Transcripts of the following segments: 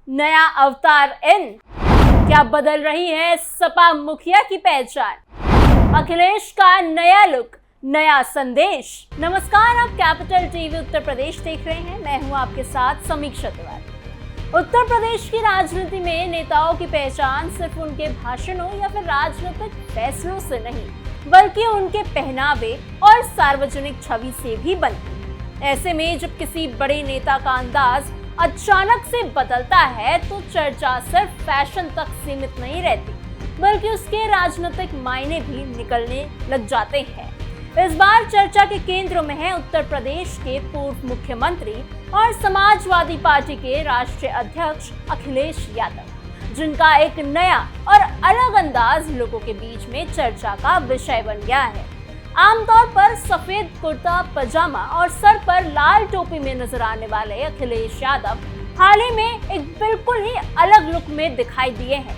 नया अवतार इन, क्या बदल रही है सपा मुखिया की पहचान? अखिलेश का नया लुक, नया संदेश। नमस्कार, आप कैपिटल टीवी उत्तर प्रदेश देख रहे हैं। मैं हूं आपके साथ समीक्षा तिवारी। उत्तर प्रदेश की राजनीति में नेताओं की पहचान सिर्फ उनके भाषणों या फिर राजनीतिक फैसलों से नहीं, बल्कि उनके पहनावे और सार्वजनिक छवि से भी बनती है। ऐसे में जब किसी बड़े नेता का अंदाज अचानक से बदलता है तो चर्चा सिर्फ फैशन तक सीमित नहीं रहती, बल्कि उसके राजनीतिक मायने भी निकलने लग जाते हैं। इस बार चर्चा के केंद्र में है उत्तर प्रदेश के पूर्व मुख्यमंत्री और समाजवादी पार्टी के राष्ट्रीय अध्यक्ष अखिलेश यादव, जिनका एक नया और अलग अंदाज लोगों के बीच में चर्चा का विषय बन गया है। आमतौर पर सफेद कुर्ता पजामा और सर पर लाल टोपी में नजर आने वाले अखिलेश यादव हाल ही में एक बिल्कुल ही अलग लुक में दिखाई दिए हैं।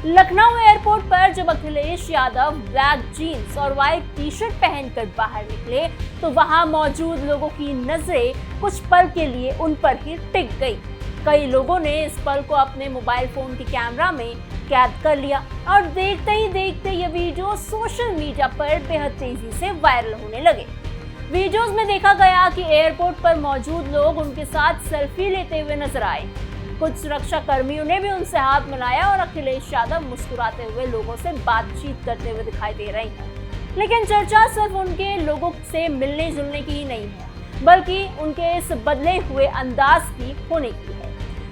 लखनऊ एयरपोर्ट पर जब अखिलेश यादव ब्लैक जीन्स और व्हाइट टी शर्ट पहनकर बाहर निकले तो वहां मौजूद लोगों की नजरें कुछ पल के लिए उन पर ही टिक गई। कई लोगों ने इस पल को अपने मोबाइल फोन के कैमरा में कैद कर लिया और देखते ही देखते ये वीडियो सोशल मीडिया पर बेहद तेजी से वायरल होने लगे। वीडियोस में देखा गया कि एयरपोर्ट पर मौजूद लोग उनके साथ सेल्फी लेते हुए नजर आए। कुछ सुरक्षा कर्मियों ने भी उनसे हाथ मिलाया और अखिलेश यादव मुस्कुराते हुए लोगों से बातचीत करते हुए दिखाई दे रहे हैं। लेकिन चर्चा सिर्फ उनके लोगों से मिलने जुलने की ही नहीं है, बल्कि उनके इस बदले हुए अंदाज की होने की है।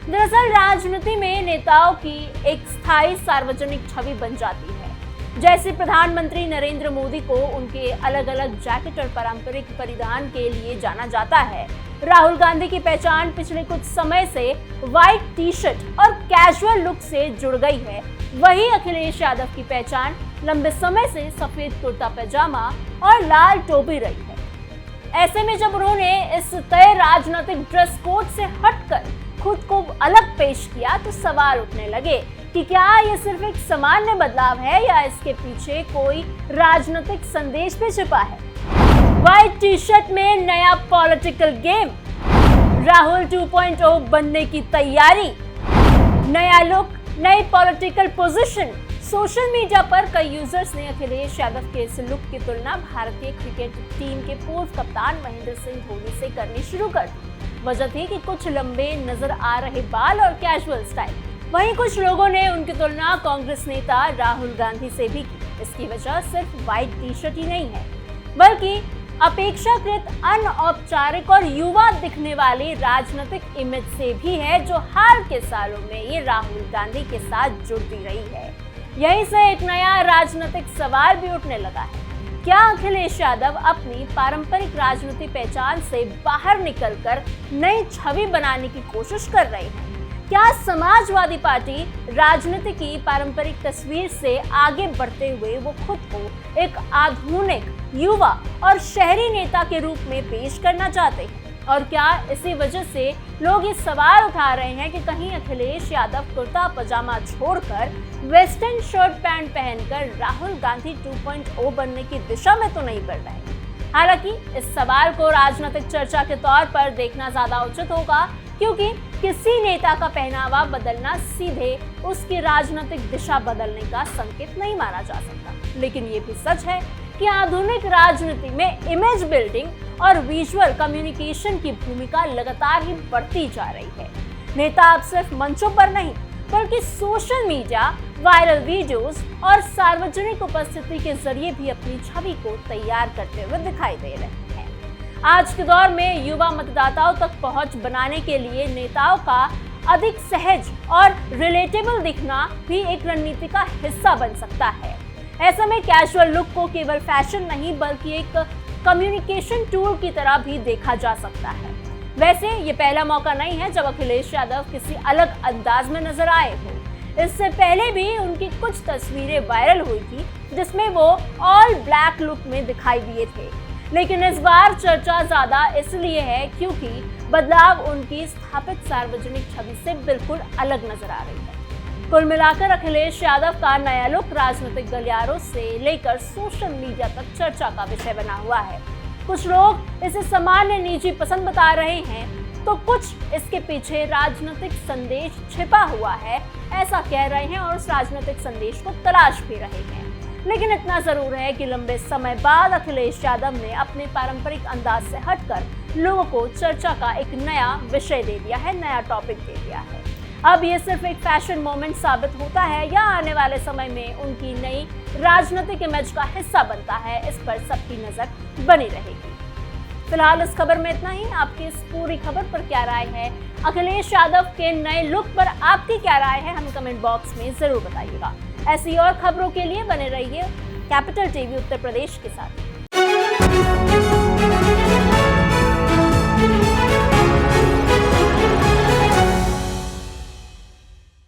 दरअसल राजनीति में नेताओं की एक स्थायी सार्वजनिक छवि बन जाती है। जैसे प्रधानमंत्री नरेंद्र मोदी को उनके अलग अलग जैकेट और पारंपरिक परिधान के लिए जाना जाता है, राहुल गांधी की पहचान पिछले कुछ समय से व्हाइट टी शर्ट और कैजुअल लुक से जुड़ गई है, वही अखिलेश यादव की पहचान लंबे समय से सफेद कुर्ता पैजामा और लाल टोपी रही है। ऐसे में जब उन्होंने इस तय राजनीतिक ड्रेस कोड से हटकर खुद को अलग पेश किया तो सवाल उठने लगे कि क्या ये सिर्फ एक सामान्य बदलाव है या इसके पीछे कोई राजनीतिक संदेश भी छिपा है। व्हाइट टी शर्ट में नया पॉलिटिकल गेम, राहुल 2.0 बनने की तैयारी, नया लुक, नई पॉलिटिकल पोजीशन। सोशल मीडिया पर कई यूजर्स ने अखिलेश यादव के इस लुक की तुलना भारतीय क्रिकेट टीम के पूर्व कप्तान महेंद्र सिंह धोनी से करनी शुरू कर दी। वजह थी कि कुछ लंबे नजर आ रहे बाल और कैजुअल स्टाइल। वहीं कुछ लोगों ने उनकी तुलना कांग्रेस नेता राहुल गांधी से भी की। इसकी वजह सिर्फ व्हाइट टी शर्ट ही नहीं है, बल्कि अपेक्षाकृत अनौपचारिक और युवा दिखने वाली राजनीतिक इमेज से भी है, जो हाल के सालों में ये राहुल गांधी के साथ जुड़ती रही है। यहीं से एक नया राजनीतिक सवाल भी उठने लगा है। क्या अखिलेश यादव अपनी पारंपरिक राजनीतिक पहचान से बाहर निकलकर नई छवि बनाने की कोशिश कर रहे हैं? क्या समाजवादी पार्टी राजनीति की पारंपरिक तस्वीर से आगे बढ़ते हुए वो खुद को एक आधुनिक, युवा और शहरी नेता के रूप में पेश करना चाहते हैं? और क्या इसी वजह से लोग ये सवाल उठा रहे हैं कि कहीं अखिलेश यादव कुर्ता पजामा छोड़कर वेस्टर्न शर्ट पैंट पहनकर राहुल गांधी 2.0 बनने की दिशा में तो नहीं बढ़ रहे? हालांकि इस सवाल को राजनीतिक चर्चा के तौर पर देखना ज्यादा उचित होगा, क्योंकि किसी नेता का पहनावा बदलना सीधे उसकी राजनीतिक दिशा बदलने का संकेत नहीं माना जा सकता। लेकिन ये भी सच है कि आधुनिक राजनीति में इमेज बिल्डिंग और विजुअल कम्युनिकेशन की भूमिका लगातार ही बढ़ती जा रही है। नेता अब सिर्फ मंचों पर नहीं, बल्कि सोशल मीडिया, वायरल वीडियोस और सार्वजनिक उपस्थिति के जरिए भी अपनी छवि को तैयार करते हुए दिखाई दे रहे हैं। आज के दौर में युवा मतदाताओं तक पहुंच बनाने के लिए नेताओं का अधिक सहज और रिलेटेबल दिखना भी एक रणनीति का हिस्सा बन सकता है। ऐसे में कैजुअल लुक को केवल फैशन नहीं, बल्कि एक कम्युनिकेशन टूल की तरह भी देखा जा सकता है। वैसे ये पहला मौका नहीं है जब अखिलेश यादव किसी अलग अंदाज में नजर आए हो। इससे पहले भी उनकी कुछ तस्वीरें वायरल हुई थी, जिसमें वो ऑल ब्लैक लुक में दिखाई दिए थे। लेकिन इस बार चर्चा ज्यादा इसलिए है क्योंकि बदलाव उनकी स्थापित सार्वजनिक छवि से बिल्कुल अलग नजर आ रही है। कुल मिलाकर अखिलेश यादव का नया लुक राजनीतिक गलियारों से लेकर सोशल मीडिया तक चर्चा का विषय बना हुआ है। कुछ लोग इसे सामान्य निजी पसंद बता रहे हैं, तो कुछ इसके पीछे राजनीतिक संदेश छिपा हुआ है, ऐसा कह रहे हैं और उस राजनीतिक संदेश को तलाश भी रहे हैं। लेकिन इतना जरूर है कि लंबे समय बाद अखिलेश यादव ने अपने पारंपरिक अंदाज से हटकर लोगों को चर्चा का एक नया विषय दे दिया है, नया टॉपिक दे दिया है। अब ये सिर्फ एक फैशन मोमेंट साबित होता है या आने वाले समय में उनकी नई राजनीतिक इमेज का हिस्सा बनता है, इस पर सबकी नजर बनी रहेगी। फिलहाल इस खबर में इतना ही। आपकी इस पूरी खबर पर क्या राय है, अखिलेश यादव के नए लुक पर आपकी क्या राय है, हमें कमेंट बॉक्स में जरूर बताइएगा। ऐसी और खबरों के लिए बने रहिए कैपिटल टीवी उत्तर प्रदेश के साथ।